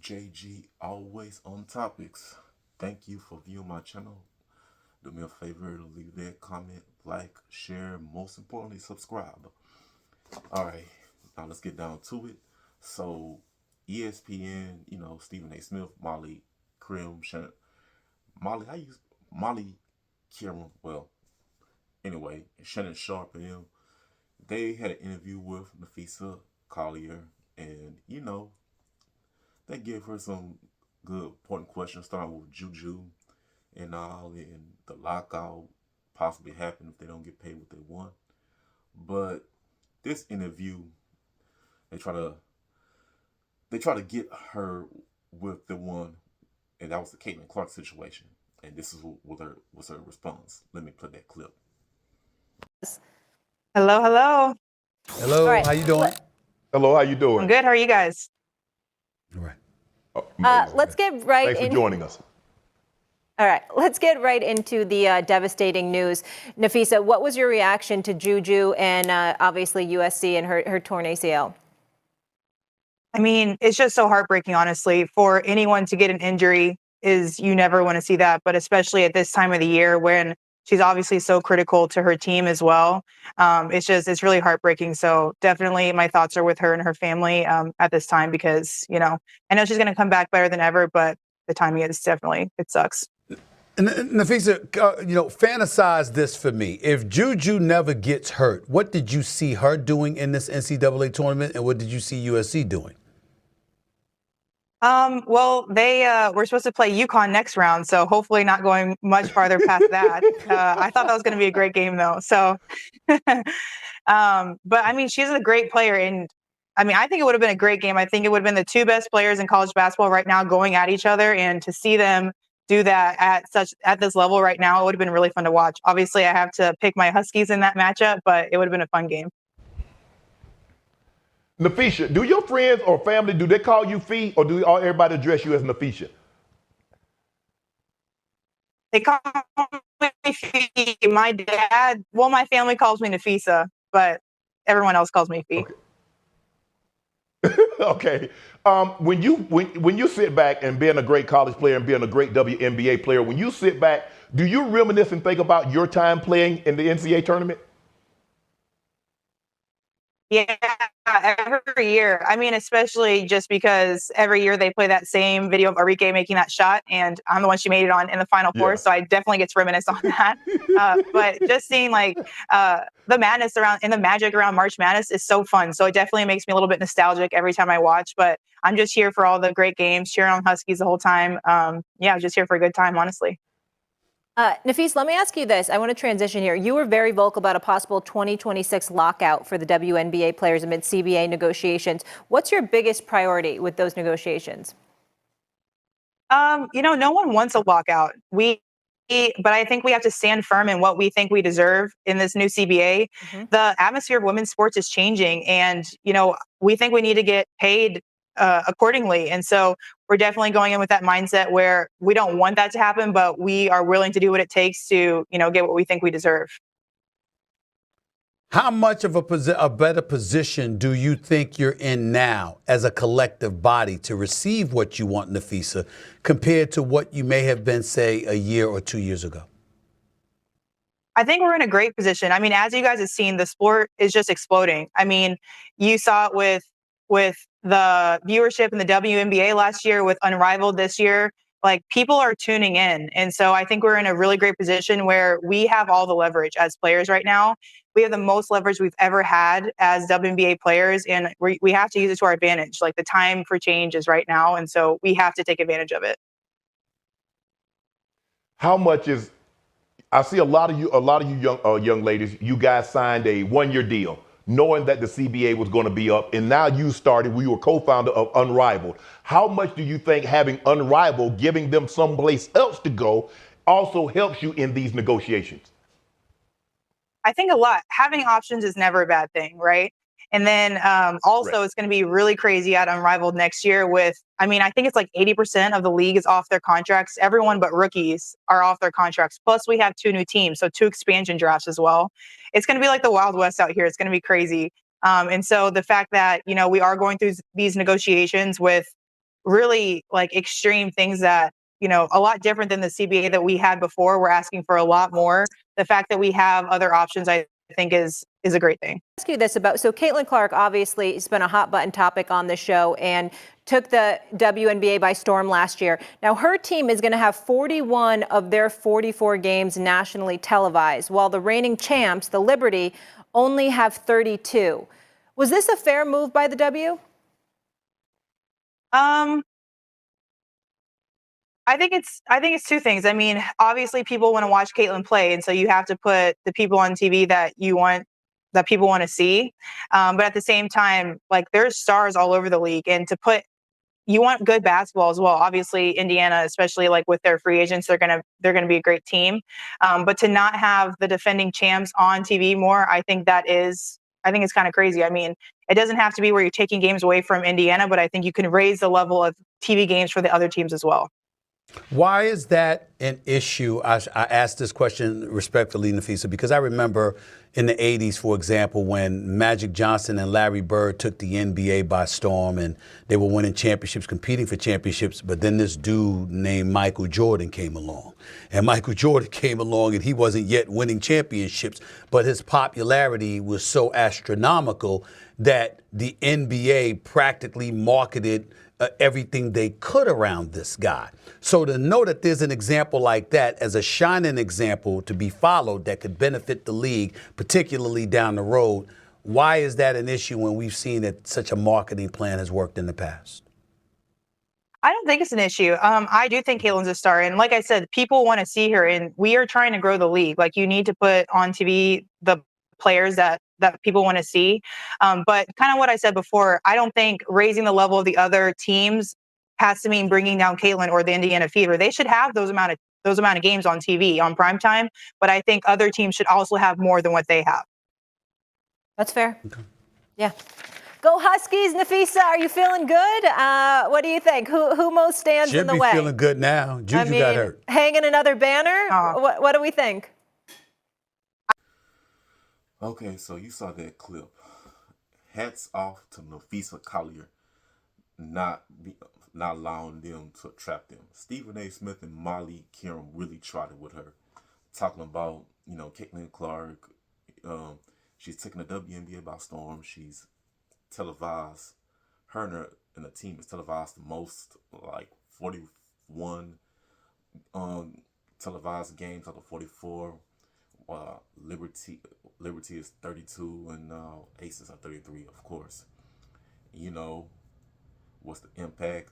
JG, always on topics. Thank you for viewing my channel. Do me a favor to leave that comment, like, share, most importantly, subscribe. Alright, now let's get down to it. So, ESPN, Stephen A. Smith, Molly Krim, Molly, how you, Molly Kieran, well, anyway, Shannon Sharp and them, they had an interview with Napheesa Collier, and they gave her some good important questions, starting with Juju and all, and the lockout possibly happen if they don't get paid what they want. But this interview, they try to get her with the one, and that was the Caitlin Clark situation. And this is what was her response. Let me play that clip. Hello, hello. Hello, right. how you doing? Hello, how you doing? I'm good. How are you guys? All right. Let's get right Thanks for joining us. All right, let's get right into the devastating news. Napheesa, what was your reaction to Juju and obviously USC and her torn ACL? I mean, it's just so heartbreaking, honestly, for anyone to get an injury you never want to see that, but especially at this time of the year when she's obviously so critical to her team as well. It's really heartbreaking. So definitely my thoughts are with her and her family at this time because, I know she's going to come back better than ever, but the timing is definitely, it sucks. Napheesa, fantasize this for me. If Juju never gets hurt, what did you see her doing in this NCAA tournament, and what did you see USC doing? Well, they were supposed to play UConn next round, so hopefully not going much farther past that. I thought that was going to be a great game, though. So, but I mean, she's a great player, and I mean, I think it would have been a great game. I think it would have been the two best players in college basketball right now going at each other, and to see them do that at this level right now, it would have been really fun to watch. Obviously, I have to pick my Huskies in that matchup, but it would have been a fun game. Napheesa, do your friends or family, do they call you Fee, or do everybody address you as Napheesa? They call me Fee. My dad, well, my family calls me Napheesa, but everyone else calls me Fee. Okay. When you sit back and being a great college player and being a great WNBA player, when you sit back, do you reminisce and think about your time playing in the NCAA tournament? Yeah, every year. I mean, especially just because every year they play that same video of Arike making that shot, and I'm the one she made it on in the Final Four, so I definitely get to reminisce on that. But just seeing the madness around and the magic around March Madness is so fun. So it definitely makes me a little bit nostalgic every time I watch. But I'm just here for all the great games, cheering on Huskies the whole time. Just here for a good time, honestly. Napheesa, let me ask you this. I want to transition here. You were very vocal about a possible 2026 lockout for the WNBA players amid CBA negotiations. What's your biggest priority with those negotiations? No one wants a lockout. But I think we have to stand firm in what we think we deserve in this new CBA. Mm-hmm. The atmosphere of women's sports is changing, and we think we need to get paid accordingly. And so we're definitely going in with that mindset where we don't want that to happen, but we are willing to do what it takes to get what we think we deserve. How much of a better position do you think you're in now as a collective body to receive what you want, Napheesa, compared to what you may have been, say, a year or 2 years ago? I think we're in a great position. I mean, as you guys have seen, the sport is just exploding. I mean, you saw it with the viewership in the WNBA last year, with Unrivaled this year. Like, people are tuning in. And so I think we're in a really great position where we have all the leverage as players right now. We have the most leverage we've ever had as WNBA players, and we have to use it to our advantage. Like, the time for change is right now, and so we have to take advantage of it. How much is, I see a lot of you young ladies, you guys signed a 1-year deal, knowing that the CBA was going to be up, and now you were co-founder of Unrivaled. How much do you think having Unrivaled, giving them someplace else to go, also helps you in these negotiations? I think a lot. Having options is never a bad thing, right? And then also It's going to be really crazy at Unrivaled next year I think it's like 80% of the league is off their contracts. Everyone but rookies are off their contracts. Plus we have 2 new teams, so 2 expansion drafts as well. It's going to be like the Wild West out here. It's going to be crazy. And so the fact that, we are going through these negotiations with really like extreme things that, a lot different than the CBA that we had before. We're asking for a lot more. The fact that we have other options, I think is a great thing. Ask you this about, so Caitlin Clark obviously has been a hot button topic on the show and took the WNBA by storm last year. Now her team is going to have 41 of their 44 games nationally televised, while the reigning champs, the Liberty, only have 32. Was this a fair move by the W? I think it's two things. I mean, obviously people want to watch Caitlin play, and so you have to put the people on TV that people want to see. But at the same time, like there's stars all over the league, and you want good basketball as well. Obviously, Indiana, especially like with their free agents, they're gonna be a great team. But to not have the defending champs on TV more, I think it's kind of crazy. I mean, it doesn't have to be where you're taking games away from Indiana, but I think you can raise the level of TV games for the other teams as well. Why is that an issue? I asked this question respectfully, Napheesa, because I remember in the 80s, for example, when Magic Johnson and Larry Bird took the NBA by storm and they were winning championships, competing for championships, but then this dude named Michael Jordan came along. And Michael Jordan came along and he wasn't yet winning championships, but his popularity was so astronomical that the NBA practically marketed everything they could around this guy. So to know that there's an example like that as a shining example to be followed that could benefit the league, particularly down the road, why is that an issue when we've seen that such a marketing plan has worked in the past? I don't think it's an issue. I do think Caitlin's a star. And like I said, people want to see her, and we are trying to grow the league. Like you need to put on TV the players that people want to see. But kind of what I said before, I don't think raising the level of the other teams has to mean bringing down Caitlin or the Indiana Fever. They should have those amount of games on TV on primetime. But I think other teams should also have more than what they have. That's fair. Okay. Yeah. Go Huskies, Napheesa. Are you feeling good? What do you think? Who most stands in the way? Should be feeling good now. Juju got hurt. Hanging another banner? What do we think? Okay, so you saw that clip. Hats off to Napheesa Collier not allowing them to trap them. Stephen A. Smith and Molly Kieran really tried it with her, talking about, Caitlin Clark. She's taking the WNBA by storm. She's televised. Her and the team is televised the most, like 41 televised games out of 44. Liberty is 32, and Aces are 33, of course. What's the impact?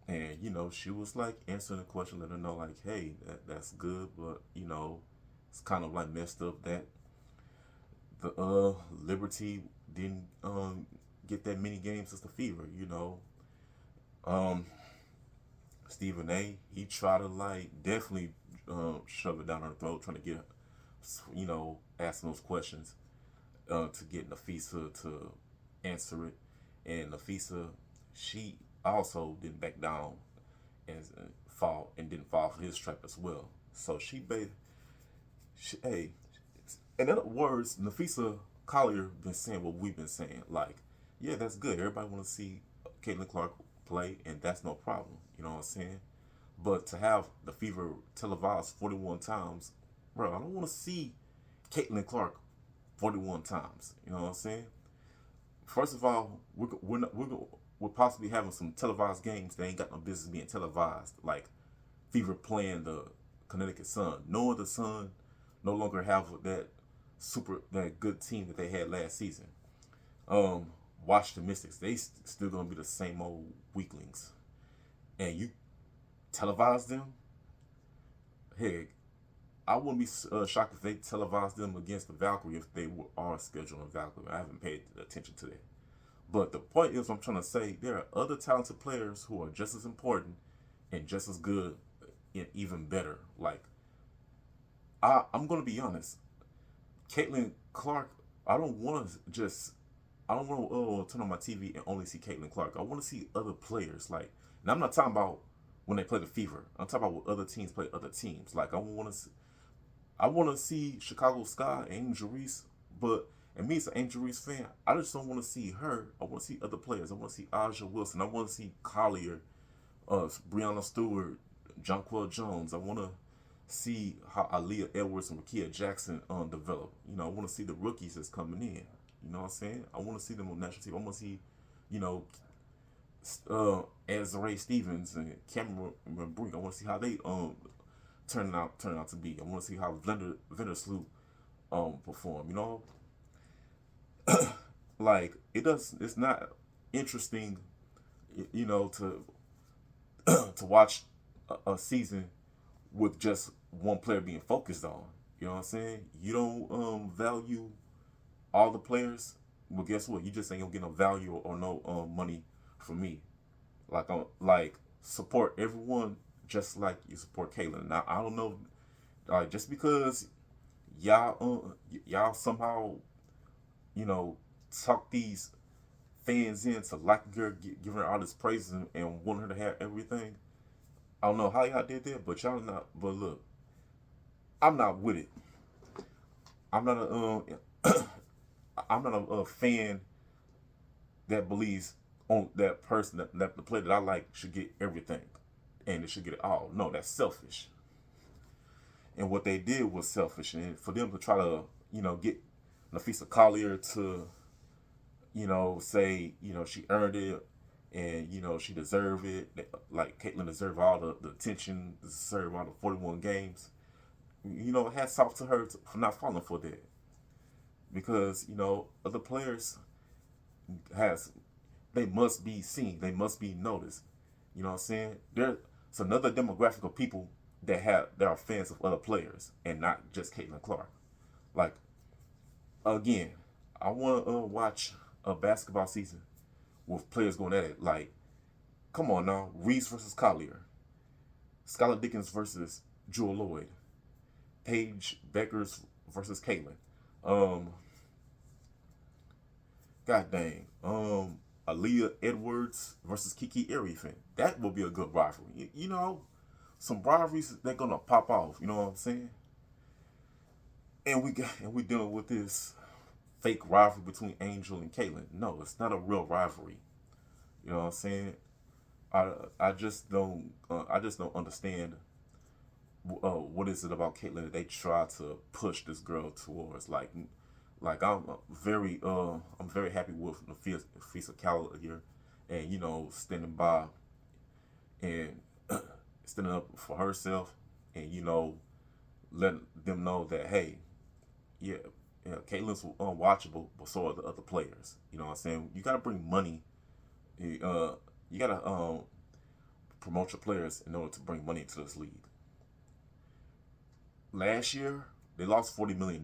And she was like answering the question, letting her know like, hey, that's good, but it's kind of like messed up that the Liberty didn't get that many games as the Fever. Stephen A. He tried to like definitely shove it down her throat, trying to get asking those questions to get Napheesa to answer it. And Napheesa, she also didn't back down and didn't fall for his trap as well. So hey, in other words, Napheesa Collier been saying what we've been saying. Like, yeah, that's good. Everybody want to see Caitlin Clark play, and that's no problem. You know what I'm saying? But to have the Fever televised 41 times, bro, I don't want to see Caitlin Clark 41 times. You know what I'm saying? First of all, we're possibly having some televised games that ain't got no business being televised. Like Fever playing the Connecticut Sun, knowing the Sun no longer have that good team that they had last season. Washington Mystics, they still gonna be the same old weaklings, and you televise them. Heck, I wouldn't be shocked if they televised them against the Valkyrie if they are scheduled on Valkyrie. I haven't paid attention to that. But the point is, I'm trying to say, there are other talented players who are just as important and just as good and even better. Like, I'm going to be honest. Caitlin Clark, I don't want to turn on my TV and only see Caitlin Clark. I want to see other players. Like, and I'm not talking about when they play the Fever. I'm talking about when other teams play other teams. Like, I want to see Chicago Sky, Angel Reese, And me as an Angel Reese fan, I just don't want to see her. I want to see other players. I want to see Aja Wilson. I want to see Collier, Breonna Stewart, Jonquel Jones. I want to see how Aaliyah Edwards and Rakia Jackson develop. You know, I want to see the rookies that's coming in. You know what I'm saying? I want to see them on national team. I want to see, you know, Ezra Stevens and Cameron Brink. I want to see how they turn out to be. I want to see how Vandersloot perform. You know, like it's not interesting, you know, to to watch a season with just one player being focused on. You know what I'm saying? You don't value all the players. Well, guess what? You just ain't gonna get no value or no money from me. Like support everyone just like you support Caitlyn. Now I don't know, like just because y'all somehow, you know, talk these fans into liking her, giving her all this praise and wanting her to have everything. I don't know how y'all did that, but y'all not. But look, I'm not with it. I'm not I'm not a fan that believes on that person that the player that I like should get everything, and it should get it all. No, that's selfish. And what they did was selfish, and for them to try to, you know, get Napheesa Collier to, you know, say, you know, she earned it and, you know, she deserved it. Like Caitlyn deserved all the attention, deserved all the 41 games. You know, hats off to her for not falling for that. Because, you know, other players has, they must be seen, they must be noticed. You know what I'm saying? There's another demographic of people that are fans of other players and not just Caitlin Clark. Like, again, I want to watch a basketball season with players going at it. Like, come on now, Reese versus Collier, Skylar Dickens versus Jewel Lloyd, Paige Beckers versus Caitlin. God dang. Aaliyah Edwards versus Kiki Arifin. That will be a good rivalry. You know, some rivalries they're gonna pop off. You know what I'm saying? And we dealing with this fake rivalry between Angel and Caitlyn. No, it's not a real rivalry. You know what I'm saying? I just don't understand what is it about Caitlyn that they try to push this girl towards. Like I'm very happy with Napheesa Collier, and, you know, standing by and standing up for herself, and, you know, letting them know that, hey, yeah, Caitlyn's unwatchable, but so are the other players. You know what I'm saying? You gotta bring money. You gotta promote your players in order to bring money into this league. Last year they lost $40 million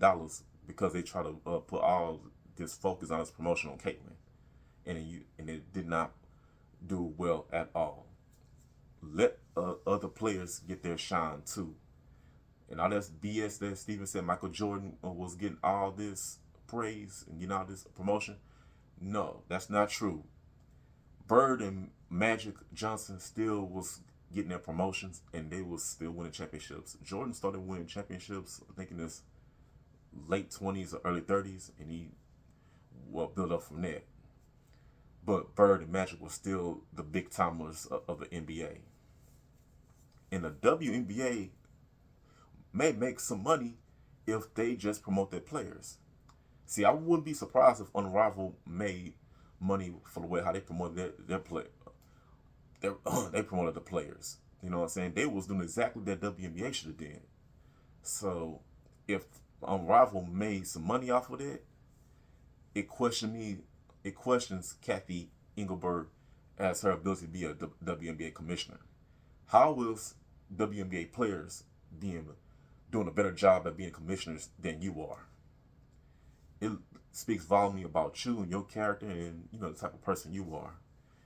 because they tried to put all this focus on this promotion on Caitlyn, and it did not do well at all. Let other players get their shine too. And all that's BS that Steven said Michael Jordan was getting all this praise and getting all this promotion. No, that's not true. Bird and Magic Johnson still was getting their promotions, and they was still winning championships. Jordan started winning championships, I think, in his late 20s or early 30s, and he, well, built up from there. But Bird and Magic were still the big timers of the NBA. And the WNBA may make some money if they just promote their players. See, I wouldn't be surprised if Unrivaled made money for the way how they promoted their play. They promoted the players. You know what I'm saying? They was doing exactly that WNBA should have did. So if Unrivaled made some money off of that, it questions Kathy Engelberg as her ability to be a WNBA commissioner. How is WNBA players doing a better job at being commissioners than you are? It speaks volume about you and your character, and, you know, the type of person you are,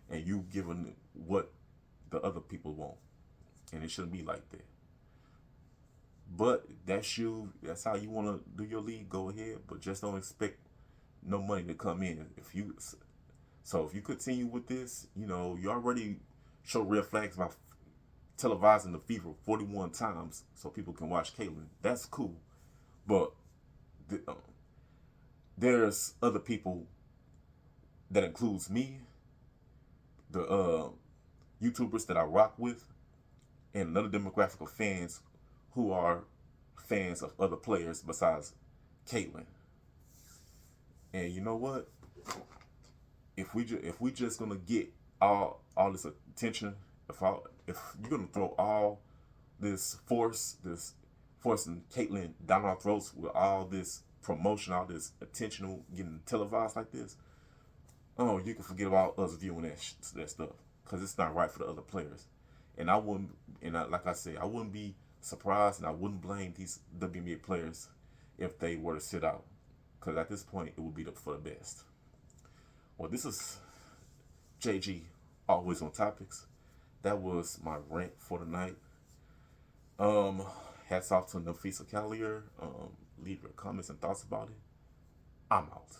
and you giving what the other people want, and it shouldn't be like that. But that's you. That's how you want to do your league. Go ahead, but just don't expect no money to come in. If you continue with this, you know, you already show red flags by televising the fever 41 times so people can watch Caitlyn. That's cool, but there's other people that includes me, the YouTubers that I rock with, and another demographic of fans who are fans of other players besides Caitlyn. And you know what? If we just gonna get all this attention, if you're gonna throw all this forcing Caitlyn down our throats with all this promotion, all this attention getting televised like this, oh, you can forget about us viewing that stuff, because it's not right for the other players. And I wouldn't, like I said, I wouldn't be surprised, and I wouldn't blame these WNBA players if they were to sit out, because at this point it would be for the best. Well, this is JG, always on topics. That was my rant for the night. Hats off to Napheesa Collier. Leave your comments and thoughts about it. I'm out.